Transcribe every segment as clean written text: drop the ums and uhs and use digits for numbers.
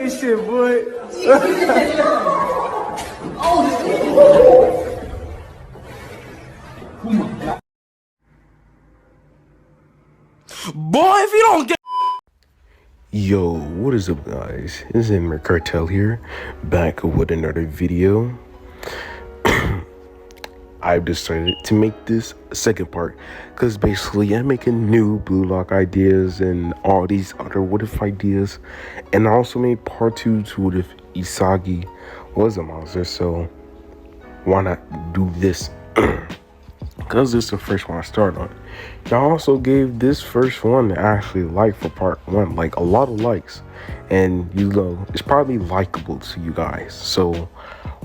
this shit, boy. Boy, if you don't get... Yo, what is up, guys? It's Emmer Cartel here, back with another video. I've decided to make this a second part because basically I'm making new Blue Lock ideas and all these other what if ideas, and I also made part 2 to what if Isagi was a monster, so why not do this? Because this is the first one I started on. Y'all also gave this first one actually like for part 1, like a lot of likes, and you know it's probably likable to you guys, so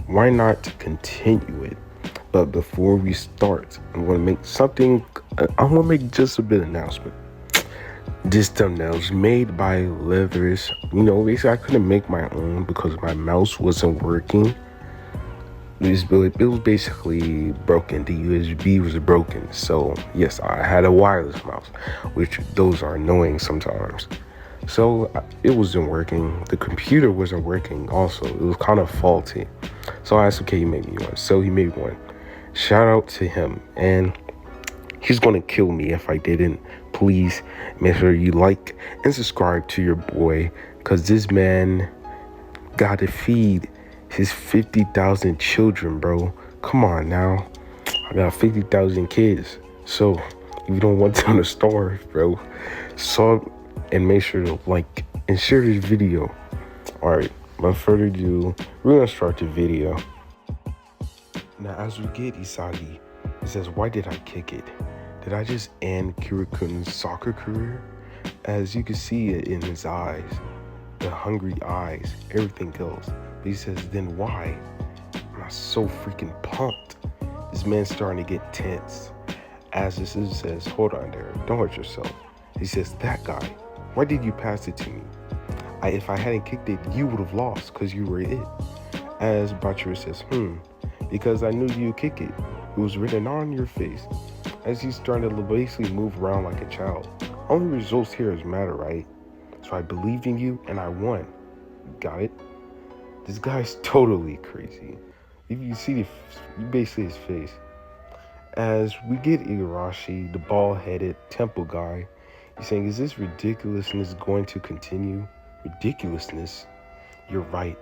why not continue it? But before we start, I'm gonna make something. I'm gonna make just a bit of announcement. This thumbnail is made by Leathers. You know, basically I couldn't make my own because my mouse wasn't working. It was basically broken. The USB was broken. So yes, I had a wireless mouse, which those are annoying sometimes. So it wasn't working. The computer wasn't working also. It was kind of faulty. So I asked, okay, he made me one. So he made one. Shout out to him. And he's gonna kill me if I didn't. Please make sure you like and subscribe to your boy, because this man gotta feed his 50,000 children, bro. Come on now. I got 50,000 kids. So if you don't want them to starve, bro, sub and make sure to like and share this video. Alright, without further ado, we're gonna start the video. Now as we get Isagi, it says, why did I kick it? Did I just end Kirikun's soccer career? As you can see it in his eyes, the hungry eyes, everything else. But he says, then why? I'm so freaking pumped. This man's starting to get tense. As this is says, hold on there, don't hurt yourself. He says, that guy, why did you pass it to me? If I hadn't kicked it, you would have lost because you were it. As Bachira says, because I knew you'd kick it. It was written on your face. As he's starting to basically move around like a child. Only results here is matter, right? So I believed in you and I won. Got it? This guy's totally crazy. If you see basically his face. As we get Igarashi, the bald-headed temple guy, he's saying, is this ridiculousness going to continue? Ridiculousness? You're right.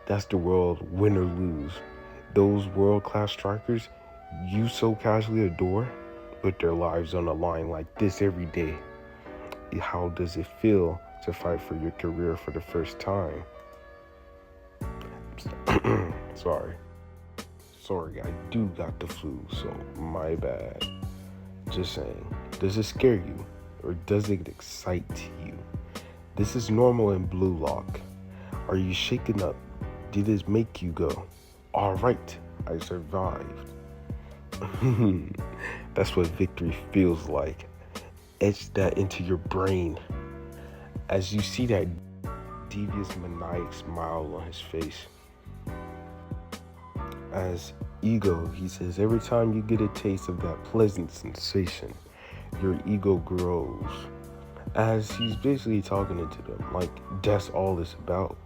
That's the world, win or lose. Those world-class strikers you so casually adore put their lives on the line like this every day. How does it feel to fight for your career for the first time? Sorry, I do got the flu, so my bad. Just saying, does it scare you or does it excite you? This is normal in Blue Lock. Are you shaken up? Did it make you go, all right, I survived? That's what victory feels like. Etch that into your brain as you see that devious maniac smile on his face. As ego, he says, every time you get a taste of that pleasant sensation, your ego grows. As he's basically talking to them like that's all it's about.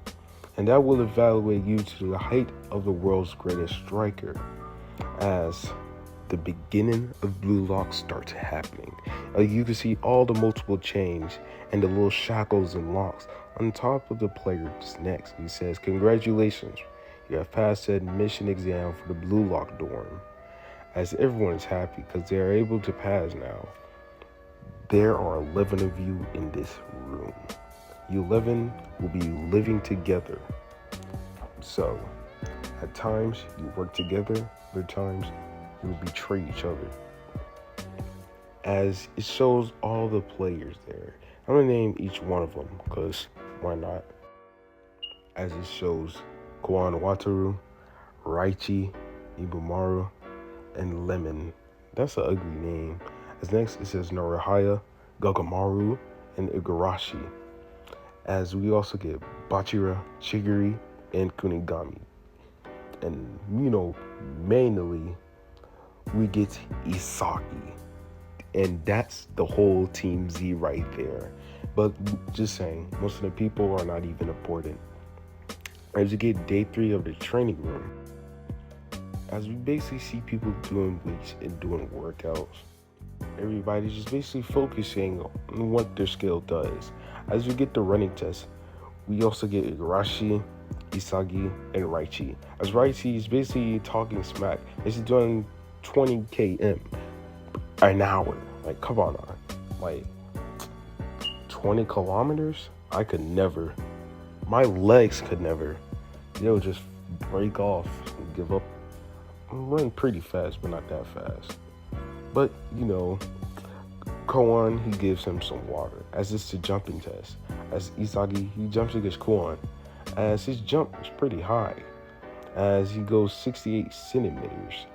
And that will evaluate you to the height of the world's greatest striker. As the beginning of Blue Lock starts happening. You can see all the multiple chains and the little shackles and locks on top of the player's neck. He says, congratulations, you have passed the admission exam for the Blue Lock dorm. As everyone is happy because they are able to pass now. There are 11 of you in this room. You 11 will be living together. So, at times you work together, other times you will betray each other. As it shows all the players there. I'm gonna name each one of them, because why not? As it shows Kwan Wataru, Raichi, Ibumaru, and Lemon. That's an ugly name. As next it says Norihaya, Gagamaru, and Igarashi. As we also get Bachira, Chigiri, and Kunigami. And you know, mainly we get Isagi. And that's the whole Team Z right there. But just saying, most of the people are not even important. As we get day 3 of the training room, as we basically see people doing weights and doing workouts, everybody's just basically focusing on what their skill does. As we get the running test, we also get Igarashi, Isagi, and Yoichi. As Yoichi is basically talking smack, he's doing 20 km an hour. Like, come on now. Like, 20 kilometers? I could never. My legs could never. They'll just break off and give up. I'm running pretty fast, but not that fast. But, Koan, he gives him some water, as it's the jumping test. As Isagi, he jumps against Koan, as his jump is pretty high, as he goes 68 centimeters.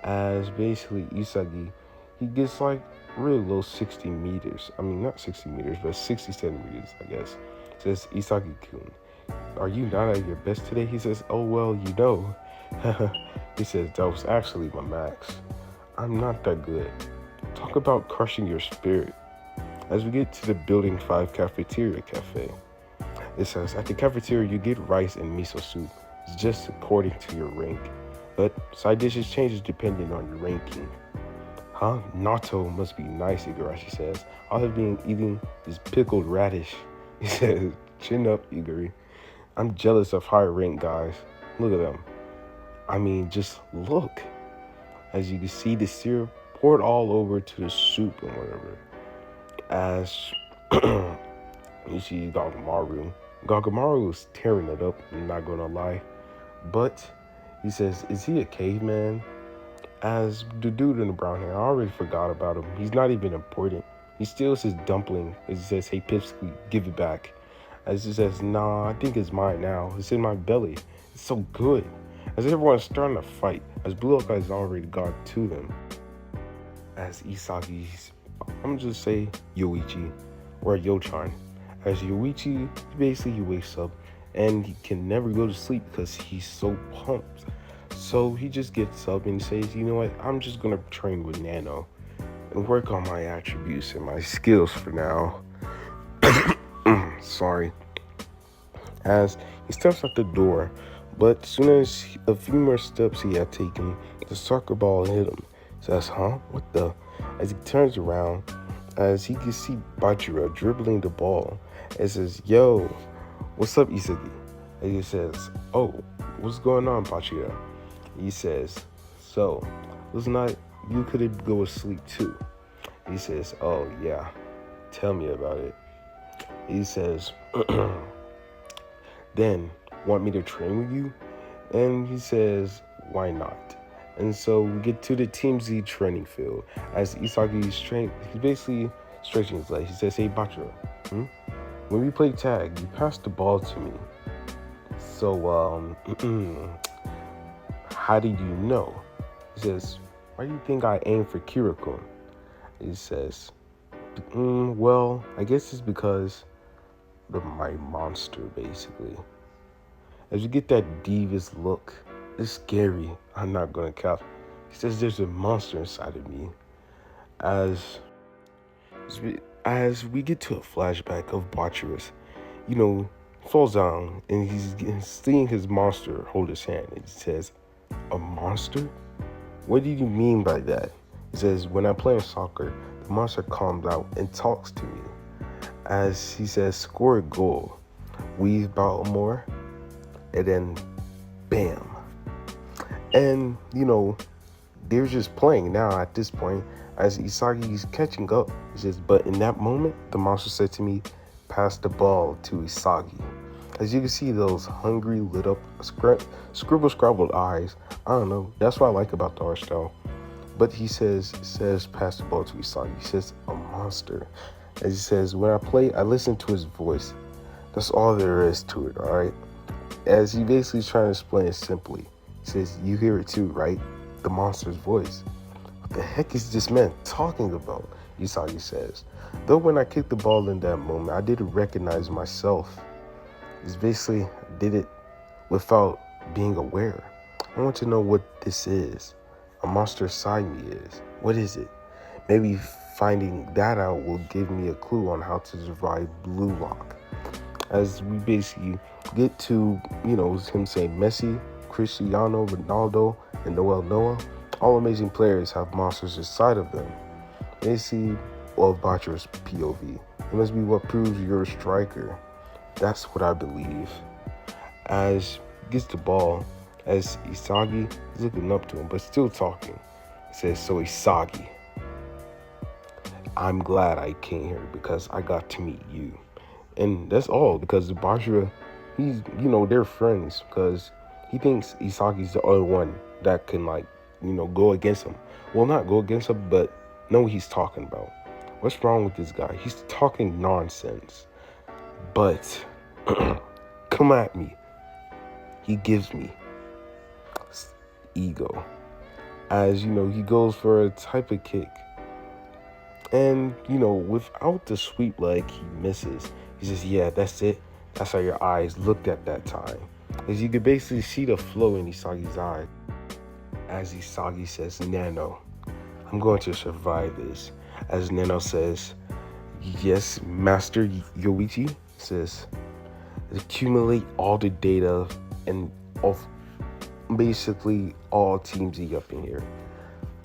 As basically Isagi, he gets like really low 60 meters. I mean, not 60 meters, but 60 centimeters, I guess. Says Isagi-kun, are you not at your best today? He says, oh, well, He says, that was actually my max. I'm not that good. Talk about crushing your spirit. As we get to the Building 5 Cafeteria cafe, it says, at the cafeteria, you get rice and miso soup. It's just according to your rank. But side dishes changes depending on your ranking. Huh? Natto must be nice, Igarashi says. I have been eating this pickled radish. He says, chin up, Igari. I'm jealous of higher rank guys. Look at them. I mean, just look. As you can see, the syrup poured all over to the soup and whatever. As you see Gagamaru. Gagamaru is tearing it up, I'm not gonna lie. But he says, is he a caveman? As the dude in the brown hair, I already forgot about him. He's not even important. He steals his dumpling. As he says, hey, Pipsqueak, give it back. As he says, nah, I think it's mine now. It's in my belly. It's so good. As everyone's starting to fight, as Blue Hawkeye's already got to them. As Isagi's, I'm just say Yoichi or Yochan. As Yoichi, basically he wakes up and he can never go to sleep because he's so pumped. So he just gets up and says, you know what, I'm just gonna train with Nano and work on my attributes and my skills for now. Sorry. As he steps out the door, but as soon as a few more steps he had taken, the soccer ball hit him. Says, huh? What the? As he turns around, as he can see Bachira dribbling the ball, and says, yo, what's up, Isagi? And he says, oh, what's going on, Bachira? He says, so, last night you couldn't go to sleep too. He says, oh yeah, tell me about it. He says, then, want me to train with you? And he says, why not? And so we get to the Team Z training field. As Isagi's he's basically stretching his legs. He says, hey, Bachira, when we play tag, you pass the ball to me. So, how did you know? He says, why do you think I aim for Kiriko? He says, well, I guess it's because of my monster, basically. As you get that devious look, it's scary. I'm not gonna cap. He says there's a monster inside of me. As we get to a flashback of Bachira's, falls down and he's seeing his monster hold his hand. And he says, a monster? What do you mean by that? He says, when I play soccer, the monster comes out and talks to me. As he says, score a goal, weave Baltimore, and then bam. And, they're just playing now at this point. As Isagi's catching up, he says, but in that moment, the monster said to me, pass the ball to Isagi. As you can see those hungry, lit up, scrabbled eyes. I don't know. That's what I like about the art style. But he says pass the ball to Isagi. He says, a monster. As he says, when I play, I listen to his voice. That's all there is to it, all right? As he basically is trying to explain it simply. He says, you hear it too, right? The monster's voice. What the heck is this man talking about? Isagi says. Though when I kicked the ball in that moment, I didn't recognize myself. It's basically, I did it without being aware. I want to know what this is. A monster inside me is. What is it? Maybe finding that out will give me a clue on how to survive Blue Lock. as we basically get to, him saying Messi, Cristiano, Ronaldo, and Noah. All amazing players have monsters inside of them. They see of Bachira's POV. It must be what proves you're a striker. That's what I believe. As he gets the ball, as Isagi is looking up to him, but still talking. He says, so Isagi, I'm glad I came here because I got to meet you. And that's all, because Bachira, he's, they're friends, because he thinks Isagi's the only one that can, go against him. Well, not go against him, but know what he's talking about. What's wrong with this guy? He's talking nonsense. But, come at me. He gives me ego. As, he goes for a type of kick. And, without the sweep leg, he misses. He says, yeah, that's it. That's how your eyes looked at that time. As you could basically see the flow in Isagi's eyes. As Isagi says, Nano, I'm going to survive this. As Nano says, yes, Master Yoichi says, accumulate all the data and of basically all Team Z up in here.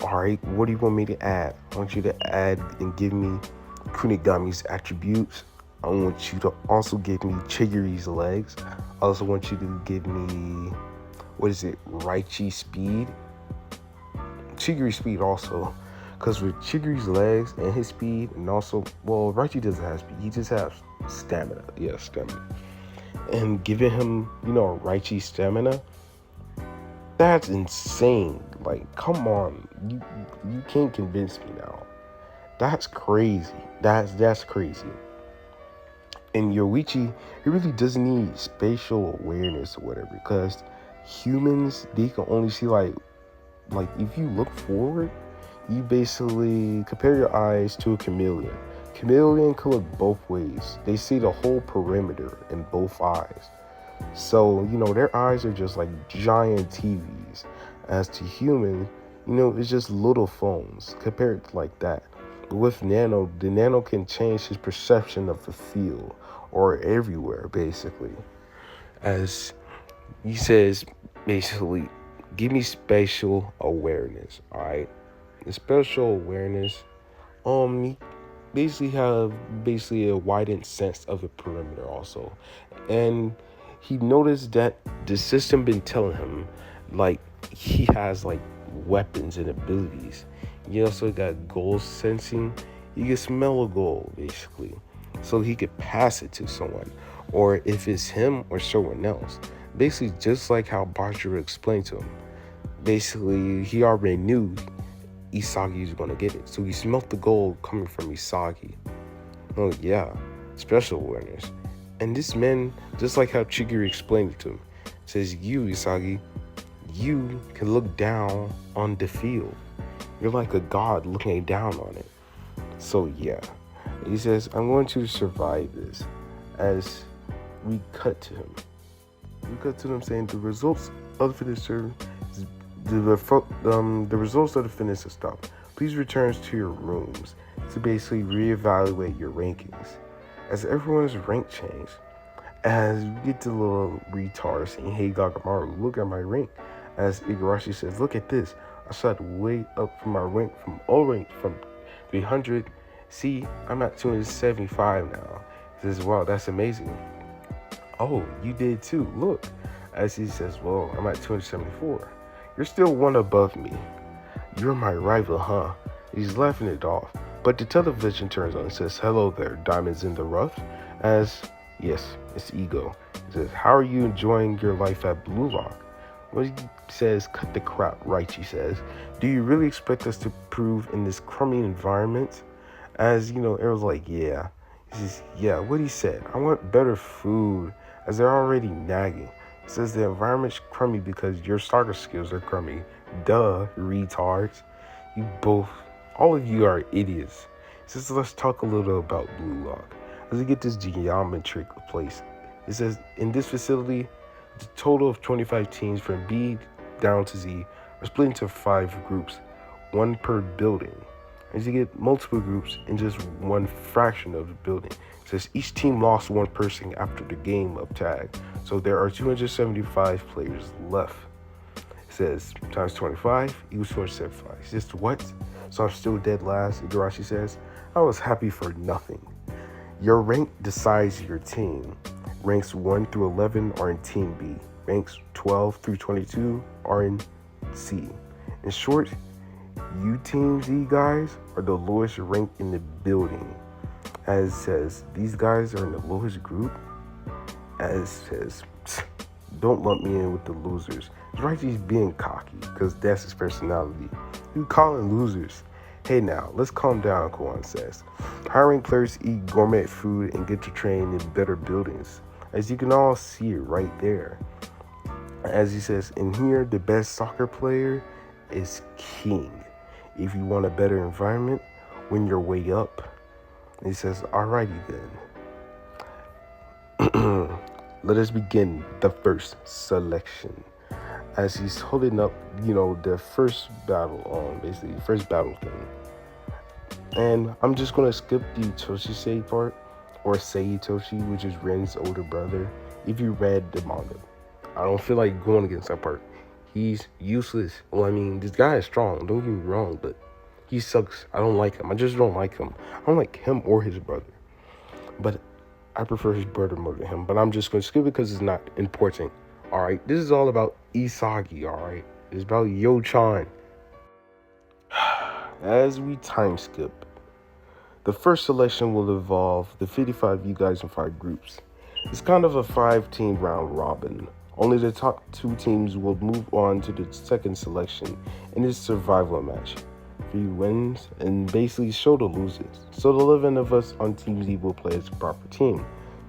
Alright, what do you want me to add? I want you to add and give me Kunigami's attributes. I want you to also give me Chigiri's legs. I also want you to give me, Raichi speed? Chigiri speed also. Because with Chigiri's legs and his speed, and also, well, Raichi doesn't have speed. He just has stamina. Yeah, stamina. And giving him, Raichi stamina, that's insane. Like, come on. You can't convince me now. That's crazy. That's crazy. And Yoichi, he really doesn't need spatial awareness or whatever, because humans, they can only see like if you look forward, you basically compare your eyes to a chameleon. Chameleon can look both ways. They see the whole perimeter in both eyes. So, their eyes are just like giant TVs. As to human, it's just little phones compared to like that. But with Nano, the Nano can change his perception of the field or everywhere, basically. As he says, basically, give me spatial awareness, all right? The spatial awareness, he basically have a widened sense of the perimeter also. And he noticed that the system been telling him, like, he has, like, weapons and abilities. He also got goal sensing. He can smell a goal, basically. So he could pass it to someone. Or if it's him or someone else. Basically, just like how Bachira explained to him. Basically, he already knew Isagi was going to get it. So he smelt the gold coming from Isagi. Oh, yeah. Special awareness. And this man, just like how Chigiri explained it to him, says, you, Isagi, you can look down on the field. You're like a god looking down on it. So, yeah. He says, I'm going to survive this. As we cut to him. We cut to him saying the results of the finisher, the results of the finish have stopped. Please return to your rooms to basically reevaluate your rankings. As everyone's rank changed, as we get to the little retard saying, hey Gagamaru, look at my rank. As Igarashi says, look at this. I shot way up from my rank from 300. See, I'm at 275 now. He says, wow, that's amazing. Oh, you did too. Look. As he says, well, I'm at 274. You're still one above me. You're my rival, huh? He's laughing it off. But the television turns on and says, hello there, diamonds in the rough. As, yes, it's Ego. He says, how are you enjoying your life at Blue Lock? Well, he says, cut the crap, Raichi says. Do you really expect us to prove in this crummy environment? As, Errol's like, yeah. He says, yeah, what he said. I want better food, as they're already nagging. He says the environment's crummy because your soccer skills are crummy. Duh, retards. All of you are idiots. He says, let's talk a little about Blue Lock. As we get this geometric place. It says, in this facility, the total of 25 teams from B down to Z are split into 5 groups, 1 per building. As you get multiple groups in just one fraction of the building. It says each team lost one person after the game of tag. So there are 275 players left. It says times 25 equals 275. He says, what? So I'm still dead last. Igarashi says, I was happy for nothing. Your rank decides your team. Ranks 1 through 11 are in Team B. Ranks 12 through 22 are in C. In short, you Team Z guys are the lowest rank in the building. As says, these guys are in the lowest group. As says, don't lump me in with the losers. Yoichi's being cocky, because that's his personality. You calling losers. Hey now, let's calm down, Kwan says. Hiring players eat gourmet food and get to train in better buildings. As you can all see it right there. As he says, in here, the best soccer player is king. If you want a better environment, win your way up. And he says, alrighty then. Let us begin the first selection. As he's holding up, the first battle, basically, first battle thing. And I'm just going to skip the Toshi part, or Sei Toshi, which is Ren's older brother, if you read the manga. I don't feel like going against that part. He's useless. Well, I mean, this guy is strong, don't get me wrong, but he sucks. I don't like him. I just don't like him. I don't like him or his brother. But I prefer his brother more than him. But I'm just going to skip it because it's not important. Alright, this is all about Isagi, alright? It's about Yo-chan. As we time skip, the first selection will involve the 55 you guys in 5 groups. It's kind of a 5-team round robin. Only the top 2 teams will move on to the second selection in this survival match. 3 wins and basically show the losers. So the 11 of us on Team Z will play as a proper team,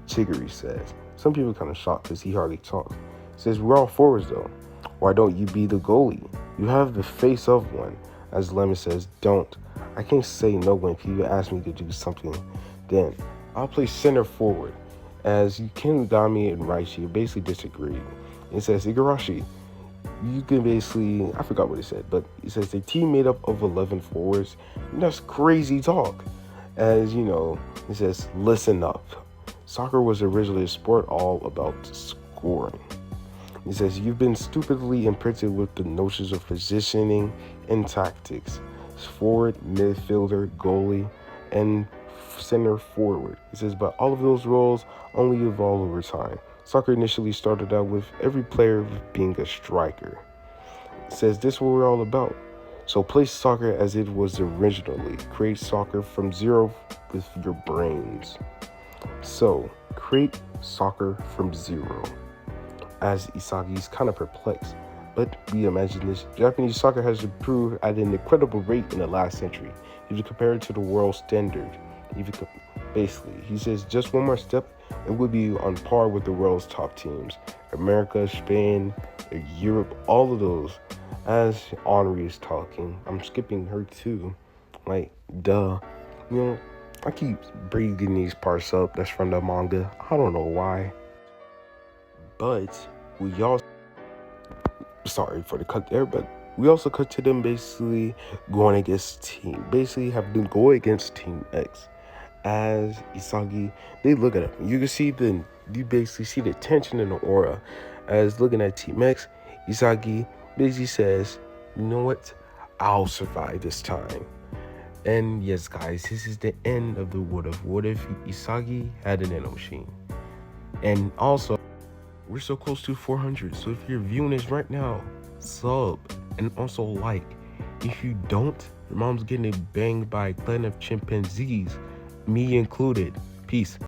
Chigiri says. Some people kind of shocked because he hardly talks. He says, we're all forwards though. Why don't you be the goalie? You have the face of one. As Lemon says, don't. I can't say no when people ask me to do something. Then I'll play center forward. As Kinugami and Raichi basically disagreed. It says, Igarashi, you can basically, I forgot what he said, but he says the team made up of 11 forwards. That's crazy talk. As it says, listen up. Soccer was originally a sport all about scoring. He says, you've been stupidly imprinted with the notions of positioning and tactics. Forward, midfielder, goalie, and center forward. He says, but all of those roles only evolve over time. Soccer initially started out with every player being a striker. It says, this is what we're all about. So play soccer as it was originally. Create soccer from zero with your brains. So, create soccer from zero. As Isagi's kind of perplexed. But we imagine this. Japanese soccer has improved at an incredible rate in the last century. If you compare it to the world standard, basically, he says just one more step and we'll be on par with the world's top teams. America, Spain, Europe, all of those. As Henri is talking, I'm skipping her too. Like, duh. I keep bringing these parts up. That's from the manga. I don't know why. But we also, sorry for the cut there, but we also cut to them basically going against having them go against Team X. As Isagi, they look at him. You basically see the tension in the aura. As looking at Team X, Isagi basically says, you know what? I'll survive this time. And yes, guys, this is the end of the what if Isagi had an Nano machine. And also, we're so close to 400, so if you're viewing this right now, sub and also like. If you don't, your mom's getting banged by a clan of chimpanzees, me included. Peace.